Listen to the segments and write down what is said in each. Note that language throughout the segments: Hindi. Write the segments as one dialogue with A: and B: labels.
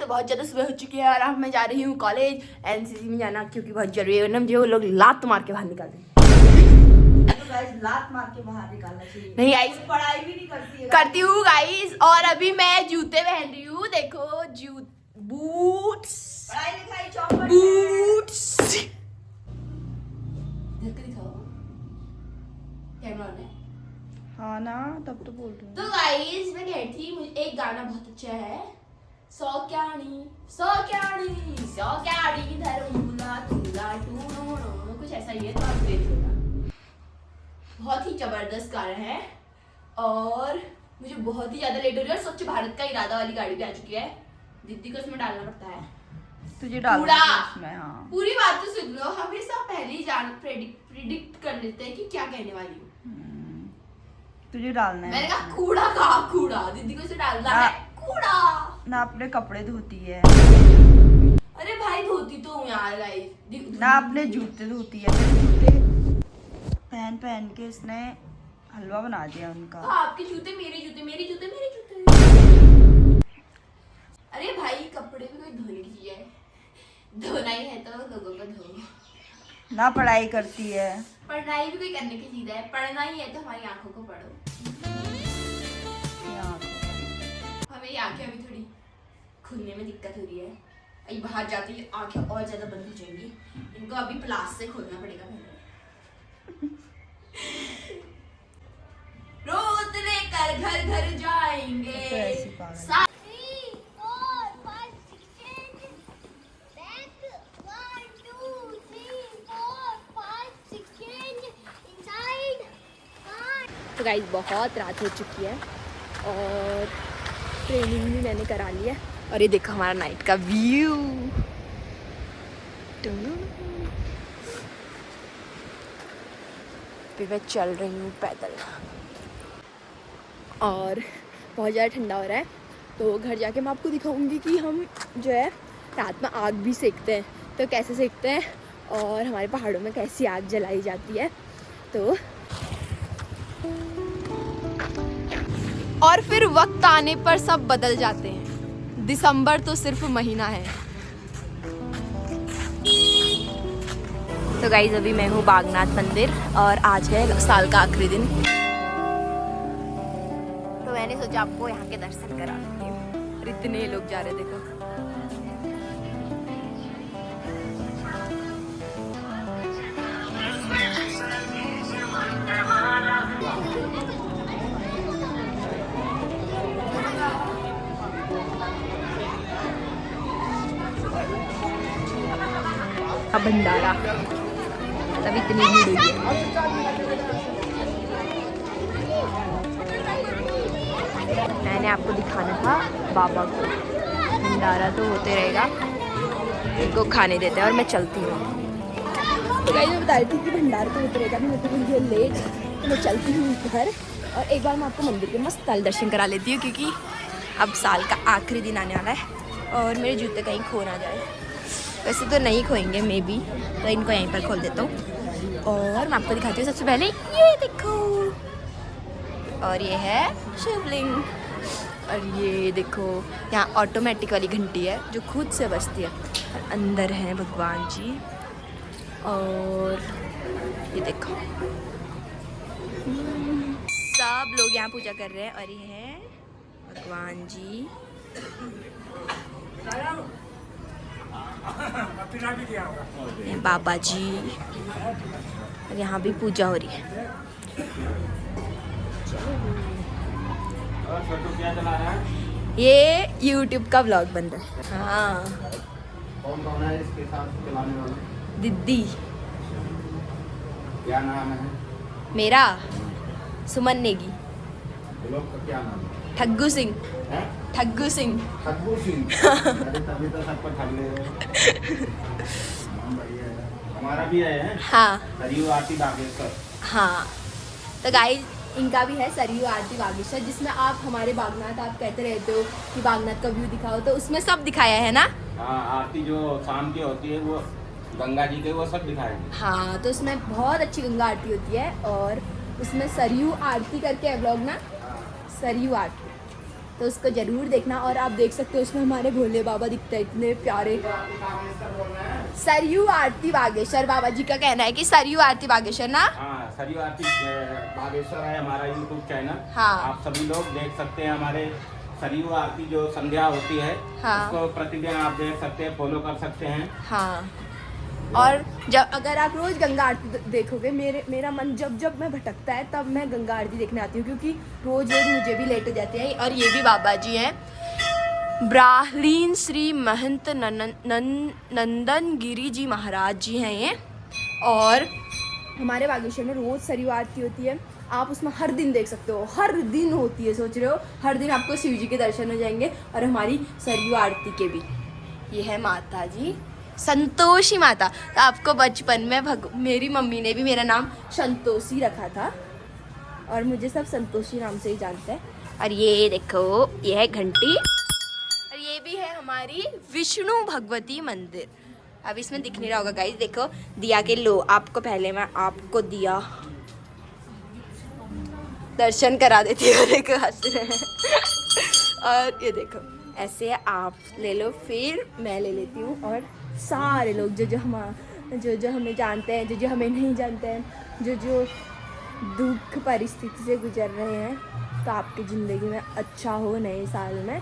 A: बहुत ज़्यादा सुबह हो चुकी है और अब मैं जा रही हूँ कॉलेज एनसीसी में जाना, क्योंकि बहुत जरूरी है ना, मुझे वो लोग लात मार के बाहर निकाल देंगे।
B: तो लात मार के बाहर निकालना चाहिए।
A: नहीं गाइस,
B: पढ़ाई भी नहीं करती है।
A: करती हूँ गाइस। और अभी मैं जूते पहन रही हूँ, देखो बूट्स,
B: पढ़ाई लिखाई चौपट
A: बूट्स। दिखाओ कैमरा ऑन है।
B: हाँ ना, तब तो बोल रही हूँ।
A: तो गाइस मैं कह थी, मुझे एक गाना बहुत अच्छा है, सौक्याणी धरूला तुला टूनो, कुछ ऐसा ही है, तो आप देख लेना। बहुत ही जबरदस्त गाना है और मुझे बहुत ही ज्यादा लेट हो रही है। स्वच्छ भारत का इरादा वाली गाड़ी भी आ चुकी है, दीदी को इसमें डालना पड़ता है
B: तुझे डालना
A: कूड़ा।
B: इसमें। हाँ,
A: पूरी बात तो सुन लो, हमेशा पहले ही प्रेडिक्ट कर लेते हैं कि क्या कहने वाली हूँ।
B: तुझे डालना है।
A: मैंने कहा कूड़ा, कहा कूड़ा, दीदी को इसे डालना है कूड़ा।
B: ना अपने कपड़े धोती है।
A: अरे भाई धोती तो हूँ यार गाइस।
B: ना अपने जूते धोती है। मेरे जूते पहन पहन के इसने हलवा बना दिया उनका।
A: तो आपके जूते मेरे जूते, मेरे जूते मेरे जूते। अरे भाई कपड़े भी कोई धोने की चीज है, धोना ही है तो लोगों को धो।
B: ना पढ़ाई करती है।
A: पढ़ाई भी कोई करने की चीज है, पढ़ना ही है तो हमारी आंखों को पढ़ो। हमें आंखें अभी थोड़ी खुलने में दिक्कत हो रही है, अभी बाहर जाती है आंखें और ज्यादा बंद हो जाएंगी, इनको अभी प्लास से खोलना पड़ेगा पहले। रोज लेकर घर घर जाएंगे।
B: तो ऐसी पागल। तो गाइस बहुत रात हो चुकी है और ट्रेनिंग भी मैंने करा ली है और ये देखो हमारा नाइट का व्यू। फिर मैं चल रही हूँ पैदल और बहुत ज़्यादा ठंडा हो रहा है, तो घर जाके मैं आपको दिखाऊंगी कि हम जो है रात में आग भी सेकते हैं, तो कैसे सेकते हैं और हमारे पहाड़ों में कैसी आग जलाई जाती है। तो और फिर वक्त आने पर सब बदल जाते हैं, दिसंबर तो सिर्फ महीना है। तो गाइस अभी मैं हूँ बागनाथ मंदिर और आज है साल का आखिरी दिन, तो मैंने सोचा आपको यहाँ के दर्शन करा दूँगी। और इतने लोग जा रहे, देखो भंडारा, तब इतनी भीड़ हुई है। मैंने आपको दिखाना था बाबा को, भंडारा तो होते रहेगा, इनको खाने देते हैं और मैं चलती हूँ। तो गाइस मैं बता रही थी कि भंडारा तो होते रहेगा, मैं तो मुझे लेट, तो मैं चलती हूँ घर और एक बार मैं आपको मंदिर के मस्त ताल दर्शन करा लेती हूँ, क्योंकि अब साल का आखिरी दिन आने वाला है और मेरे जूते कहीं खो ना जाए। वैसे तो नहीं खोएंगे मे बी, तो इनको यहीं पर खोल देता हूँ और मैं आपको दिखाती हूँ। सबसे पहले ये देखो, और ये है शिवलिंग, और ये देखो यहाँ ऑटोमेटिक वाली घंटी है जो खुद से बजती है, और अंदर है भगवान जी, और ये देखो सब लोग यहाँ पूजा कर रहे हैं, और ये है भगवान जी। बाबा जी, और यहाँ भी पूजा हो रही है। ये YouTube का व्लॉग बन रहा है। हाँ,
C: कौन है इसके साथ चलाने वाला?
A: दीदी।
C: क्या नाम है?
A: मेरा सुमन नेगी।
C: ब्लॉग का क्या नाम है?
A: ठग्गू सिंह। ठग्गू सिंह।
C: ठग्गू सिंह। अरे तभी तो सबको ठग ले रहे हो। हमारा भी है।
A: हाँ
C: सरयू आरती बागेश्वर।
A: हाँ, तो गाइस इनका भी है सरयू आरती बागेश्वर, जिसमें आप हमारे बागनाथ, आप कहते रहते हो कि बागनाथ का व्यू दिखाओ, तो उसमें सब दिखाया है ना।
C: हाँ, आरती जो शाम की होती है वो गंगा जी के, वो सब दिखाएंगे।
A: हाँ, तो उसमें बहुत अच्छी गंगा आरती होती है और उसमें सरयू आरती करके है व्लॉग ना, सरयू आरती। तो उसको ज़रूर देखना। और आप देख सकते हो उसमें हमारे भोले बाबा दिखते हैं इतने प्यारे। सरयू आरती बागेश्वर बाबा जी का कहना है कि सरयू आरती बागेश्वर ना,
C: हाँ, सरयू आरती बागेश्वर है हमारा यूट्यूब चैनल।
B: हाँ।
C: आप सभी लोग देख सकते हैं हमारे सरयू आरती जो संध्या होती है।
B: हाँ।
C: उसको प्रतिदिन आप देख सकते हैं, फॉलो कर सकते हैं।
B: हाँ। और जब
A: अगर आप रोज़ गंगा आरती देखोगे, मेरा मन जब मैं भटकता है तब मैं गंगा आरती देखने आती हूँ, क्योंकि रोज़ मुझे भी लेट हो जाते हैं।
B: और ये भी बाबा जी हैं, ब्राह्लीन श्री महंत नंदन गिरी जी महाराज जी हैं ये। और
A: हमारे बागेश्वर में रोज़ सरयू आरती होती है, आप उसमें हर दिन देख सकते हो, हर दिन होती है। सोच रहे हो हर दिन आपको शिव जी के दर्शन हो जाएंगे और हमारी सरयू आरती के भी।
B: ये है माता जी, संतोषी माता। तो आपको बचपन में मेरी मम्मी ने भी मेरा नाम
A: संतोषी रखा था और मुझे सब संतोषी नाम से ही जानते हैं।
B: और ये देखो, ये है घंटी। और ये भी है हमारी विष्णु भगवती मंदिर। अब इसमें दिख नहीं रहा होगा गाइस, देखो दिया के लो, आपको पहले मैं आपको दिया दर्शन करा देती हूँ। देखो हंस रहे हैं। और ये देखो ऐसे आप ले लो, फिर
A: मैं ले लेती हूँ और सारे लोग जो हमें जानते हैं, जो हमें नहीं जानते हैं, जो दुख परिस्थिति से गुजर रहे हैं, तो आपकी ज़िंदगी में अच्छा हो नए साल में।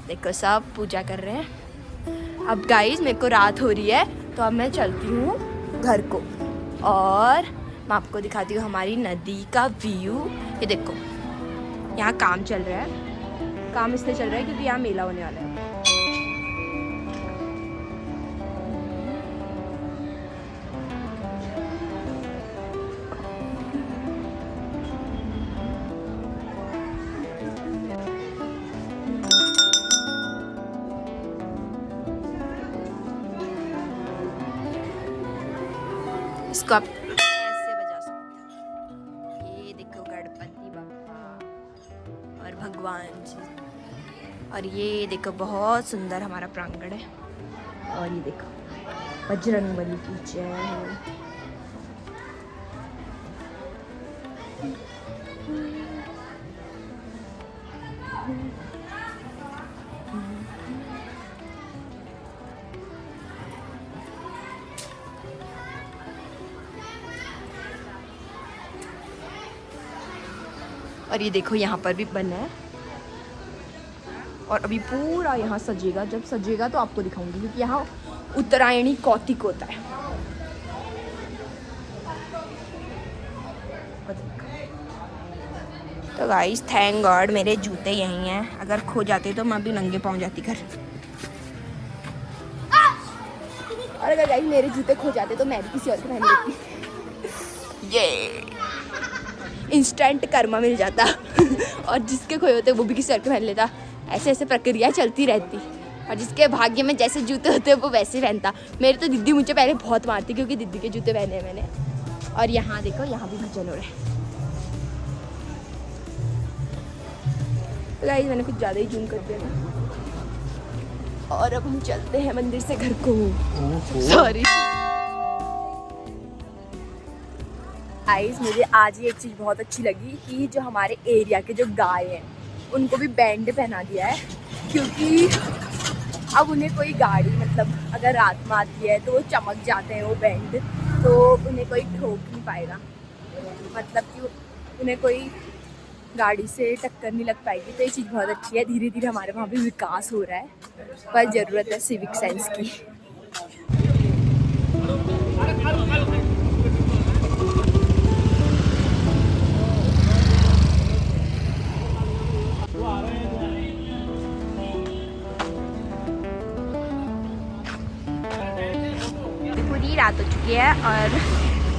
B: देखो सब पूजा कर रहे हैं। अब गाइस मेरे को रात हो रही है, तो अब मैं चलती हूँ घर को और मैं आपको दिखाती हूँ हमारी नदी का व्यू। ये देखो यहाँ काम चल रहा है, काम इसलिए चल रहा है क्योंकि यहाँ मेला होने वाला है। इसको आप ऐसे बजा सकते हो। ये देखो गणपति बाप्पा और भगवान जी। और ये देखो बहुत सुंदर हमारा प्रांगण है। और ये देखो बजरंगबली की जय। और ये देखो यहाँ पर भी बना है और अभी पूरा यहाँ सजेगा। जब सजेगा तो आपको दिखाऊंगी, क्योंकि यहाँ उत्तरायणी कौतिक होता है। तो गाइस थैंक गॉड मेरे जूते यहीं हैं, अगर खो जाते तो मैं भी नंगे पाँव जाती घर।
A: और अगर गाइस मेरे जूते खो जाते तो मैं भी किसी और को पहन लेती।
B: ये इंस्टेंट कर्मा मिल जाता। और जिसके खोए होते वो भी किसी और के पहन लेता। ऐसे ऐसे प्रक्रिया चलती रहती और जिसके भाग्य में जैसे जूते होते वो वैसे पहनता। मेरे तो दीदी मुझे पहले बहुत मारती क्योंकि दीदी के जूते पहने हैं मैंने। और यहाँ देखो यहाँ भी भजन हो रहा है। तो गाइस मैंने कुछ ज़्यादा ही जूम कर दिया था। और अब हम चलते हैं मंदिर से घर को। सॉरी गाइस, मुझे आज ये एक चीज़ बहुत अच्छी लगी कि जो हमारे एरिया के जो गाय हैं उनको भी बैंड पहना दिया है, क्योंकि अब उन्हें कोई गाड़ी मतलब अगर रात में आती है तो वो चमक जाते हैं वो बैंड, तो उन्हें कोई ठोक नहीं पाएगा, मतलब कि उन्हें कोई गाड़ी से टक्कर नहीं लग पाएगी। तो ये चीज़ बहुत अच्छी है। धीरे धीरे हमारे वहाँ भी विकास हो रहा है, पर ज़रूरत है सिविक सेंस की। पूरी रात हो चुकी है और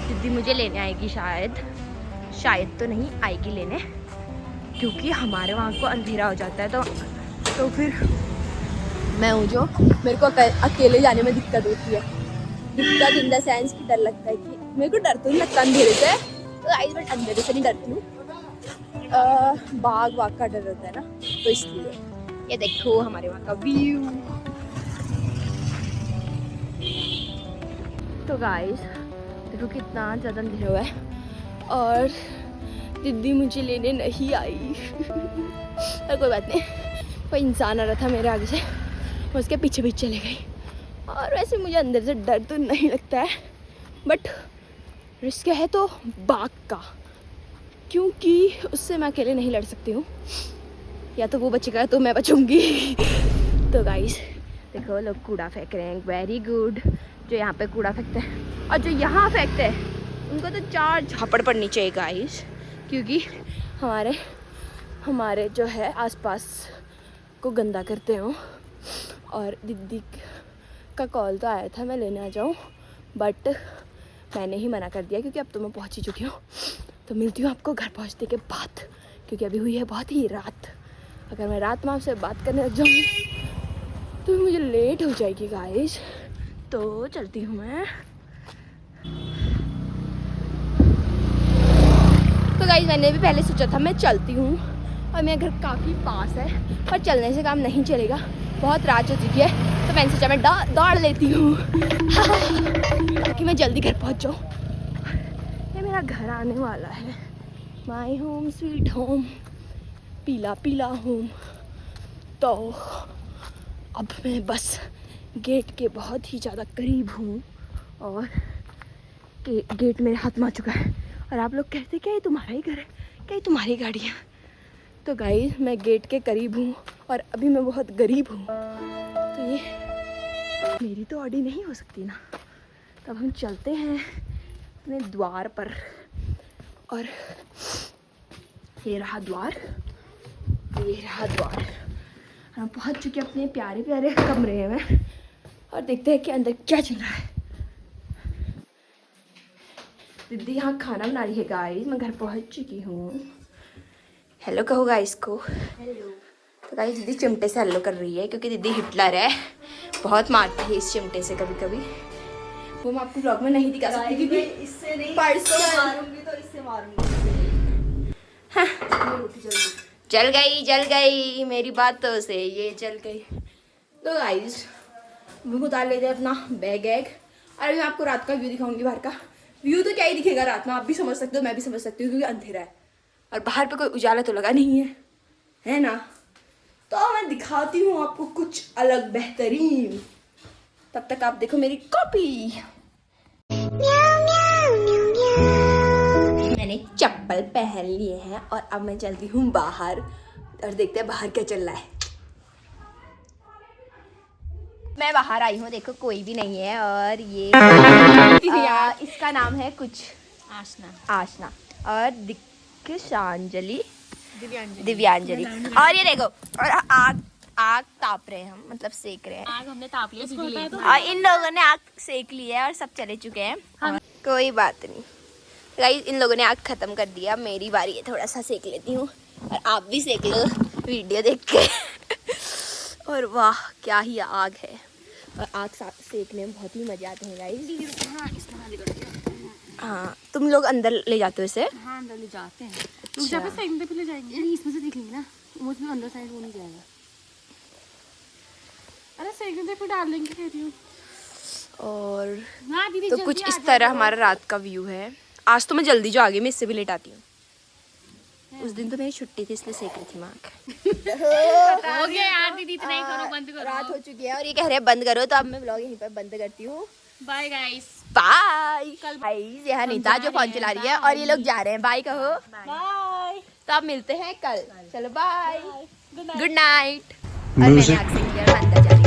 B: दीदी मुझे लेने आएगी, शायद तो नहीं आएगी लेने, क्योंकि हमारे वहाँ को अंधेरा हो जाता है। तो फिर मैं हूँ जो मेरे को अकेले जाने में दिक्कत होती है। दिक्कत इन द सेंस की डर लगता है कि मेरे को डर तो नहीं लगता अंधेरे से, तो आई बट अंधेरे से नहीं डरती हूँ, बाघ का डर होता है ना, तो इसलिए। ये देखो हमारे वहाँ का व्यू। तो गाइस देखो कितना ज़्यादा अंधेरा हुआ है और दीदी मुझे लेने नहीं आई। पर कोई बात नहीं, कोई इंसान आ रहा था मेरे आगे से, मैं उसके पीछे पीछे चले गई। और वैसे मुझे अंदर से डर तो नहीं लगता है, बट रिस्क है तो बाघ का, क्योंकि उससे मैं अकेले नहीं लड़ सकती हूँ। या तो वो बचेगा तो मैं बचूंगी। तो गाइस देखो, लोग कूड़ा फेंक रहे हैं, वेरी गुड। जो यहाँ पे कूड़ा फेंकते हैं और जो यहाँ फेंकते हैं उनको तो 4 झापड़ पड़नी चाहिए गाइस, क्योंकि हमारे जो है आसपास को गंदा करते हो। और दीदी का कॉल तो आया था मैं लेने आ जाऊँ, बट मैंने ही मना कर दिया क्योंकि अब तो मैं पहुँच ही चुकी हूँ। तो मिलती हूँ आपको घर पहुँचने के बाद, क्योंकि अभी हुई है बहुत ही रात। अगर मैं रात में आपसे बात करने लग जाऊँगी तो मुझे लेट हो जाएगी गाइस। तो चलती हूँ मैं। तो गाइस मैंने भी पहले सोचा था मैं चलती हूँ, और मेरा घर काफ़ी पास है, पर चलने से काम नहीं चलेगा, बहुत रात हो चुकी है। तो मैंने सोचा मैं दौड़ लेती हूँ ताकि मैं जल्दी घर पहुँच जाऊँ। ये मेरा घर आने वाला है, माई होम स्वीट होम, पीला पीला होम। तो अब मैं बस गेट के बहुत ही ज़्यादा करीब हूँ, और गेट मेरे हाथ में आ चुका है। और आप लोग कहते क्या ये तुम्हारा ही घर है, क्या ये तुम्हारी गाड़ी है? तो गाइस मैं गेट के करीब हूँ और अभी मैं बहुत गरीब हूँ, तो ये मेरी तो ऑडी नहीं हो सकती ना। तब हम चलते हैं अपने द्वार पर, और ये रहा द्वार, ये रहा द्वार। हम पहुँच चुके अपने प्यारे प्यारे कमरे में, और देखते हैं कि अंदर क्या चल रहा है। दीदी यहाँ खाना बना रही है गाइस, मैं घर पहुँच चुकी हूँ। हेलो कहो गाइस को। हेलो। तो गाइस दीदी चिमटे से हेलो कर रही है, क्योंकि दीदी हिटलर है, बहुत मारती है इस चिमटे से कभी कभी। वो मैं आपको ब्लॉग में नहीं दिखा सकती क्योंकि
A: इससे नहीं
B: परसों
A: मारूंगी तो इससे मारूंगी।
B: हाँ। जल गई मेरी बातों से ये जल गई। तो गाइस वो उतार लेते हैं अपना बैग और अभी मैं आपको रात का व्यू दिखाऊंगी। बाहर का व्यू तो क्या ही दिखेगा रात में, आप भी समझ सकते हो, मैं भी समझ सकती हूँ, क्योंकि अंधेरा है और बाहर पे कोई उजाला तो लगा नहीं है ना। तो मैं दिखाती हूँ आपको कुछ अलग बेहतरीन, तब तक आप देखो मेरी कॉपी। मैंने चप्पल पहन लिए हैं और अब मैं चलती हूँ बाहर, और देखते हैं बाहर क्या चल रहा है। मैं बाहर आई हूँ, देखो कोई भी नहीं है, और ये इसका नाम है कुछ आशना और दिव्यांजलि। और ये देखो, और आग ताप रहे हैं हम, मतलब सेक रहे हैं।
A: आग हमने ताप लिया,
B: और इन लोगों ने आग सेक ली है और सब चले चुके हैं। और कोई बात नहीं गाइस, इन लोगों ने आग खत्म कर दिया, मेरी बारी है, थोड़ा सा सेक लेती हूँ और आप भी सेक लो वीडियो देख के। और वाह क्या ही आग है, और आग सेकने में बहुत ही मजे आते हैं गाइस। हाँ तुम लोग अंदर ले जाते हो इसे?
A: हाँ अंदर ले जाते हैं। तुम जब साइड पे ले जाएंगे, इसमें से देख लेंगे ना, उसमें अंदर साइड वो नहीं जाएगा। अरे सेकंड पे डाल लेंगे कह रही हूँ।
B: और
A: हाँ दीदी
B: तो कुछ इस तरह हमारा रात का व्यू है। आज तो मैं जल्दी जो आ गई, मैं इससे भी लेट आती हूँ। उस दिन तो मेरी छुट्टी थी इसलिए सेक रही थी मैं आग।
A: हो गया यार दीदी, इतना ही करो, बंद करो।
B: रात हो चुकी है और ये कह रहे हैं बंद करो, तो अब मैं व्लॉग यहीं पर बंद करती हूँ।
A: Bye guys.
B: Bye guys. यह नीता जो फोन चला रही है और ये लोग जा रहे हैं, बाय कहो।
A: बाय।
B: तो अब मिलते हैं कल, चलो बाय, गुड नाइट। और मैंने आग सेक लिया, अंदर जा